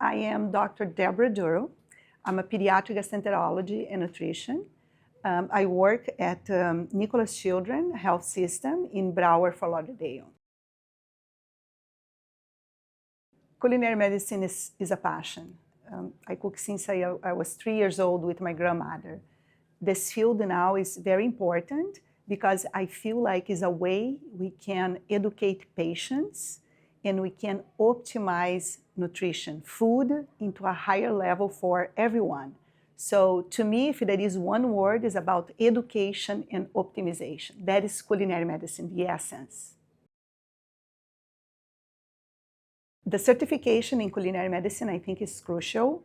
I am Dr. Debora Duro. I'm a pediatric gastroenterology and nutrition. I work at Nicholas Children Health System in Broward, Fort Lauderdale. Culinary medicine is a passion. I cook since I was 3 years old with my grandmother. This field now is very important because I feel like it's a way we can educate patients and we can optimize nutrition, food into a higher level for everyone. So to me, if there is one word, it's about education and optimization. That is culinary medicine, the essence. The certification in culinary medicine, I think, is crucial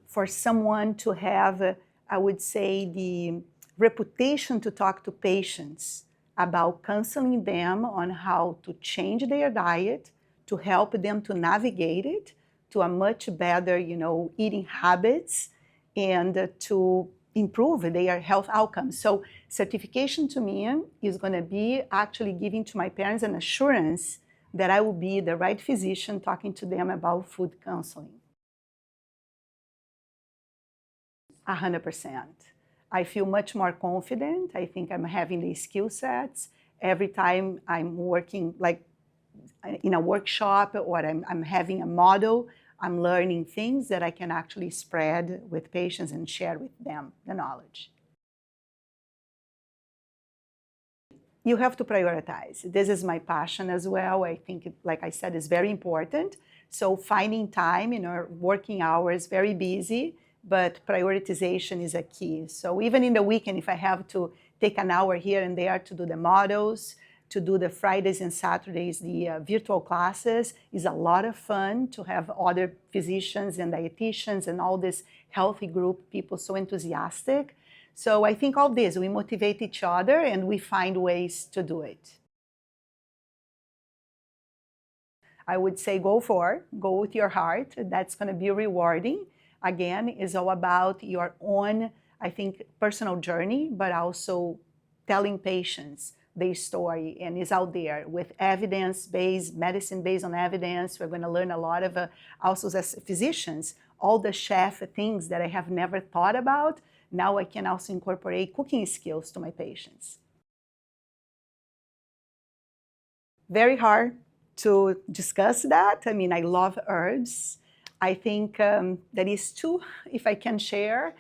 for someone to have, I would say, the reputation to talk to patients about counseling them on how to change their diet, to help them to navigate it to a much better, eating habits and to improve their health outcomes. So certification to me is going to be actually giving to my parents an assurance that I will be the right physician talking to them about food counseling. 100%. I feel much more confident. I think I'm having the skill sets. Every time I'm working like in a workshop or I'm having a model, I'm learning things that I can actually spread with patients and share with them the knowledge. You have to prioritize. This is my passion as well. I think, like I said, is very important. So finding time in our working hours, very busy, but prioritization is a key. So even in the weekend, if I have to take an hour here and there to do the models, to do the Fridays and Saturdays, the virtual classes, is a lot of fun to have other physicians and dietitians and all this healthy group, people so enthusiastic. So I think all this, we motivate each other and we find ways to do it. I would say go with your heart. That's going to be rewarding. Again, it's all about your own, I think, personal journey, but also telling patients their story, and is out there with evidence-based, medicine based on evidence. We're going to learn a lot of, also as physicians, all the chef things that I have never thought about. Now I can also incorporate cooking skills to my patients. Very hard to discuss that. I mean, I love herbs. I think there is two, if I can share,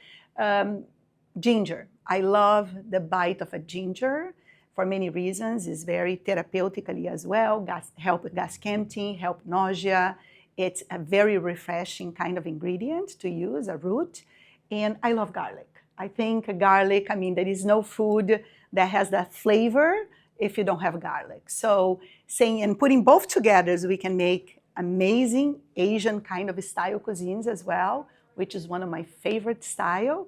ginger. I love the bite of a ginger for many reasons. It's very therapeutically as well, help with gas emptying, help nausea. It's a very refreshing kind of ingredient to use, a root. And I love garlic. I think garlic, I mean, there is no food that has that flavor if you don't have garlic. So saying and putting both together, so we can make amazing Asian kind of style cuisines as well, which is one of my favorite style.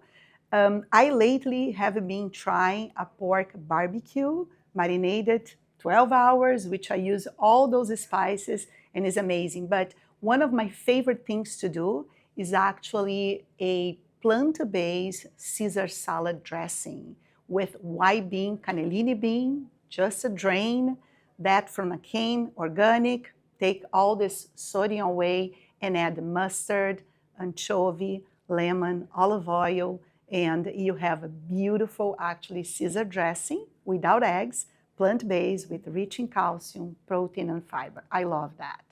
I lately have been trying a pork barbecue, marinated 12 hours, which I use all those spices and is amazing. But one of my favorite things to do is actually a plant-based Caesar salad dressing with white bean, cannellini bean, just a drain that from a can, organic, take all this sodium away and add mustard, anchovy, lemon, olive oil, and you have a beautiful, actually, Caesar dressing without eggs, plant-based, with rich in calcium, protein, and fiber. I love that.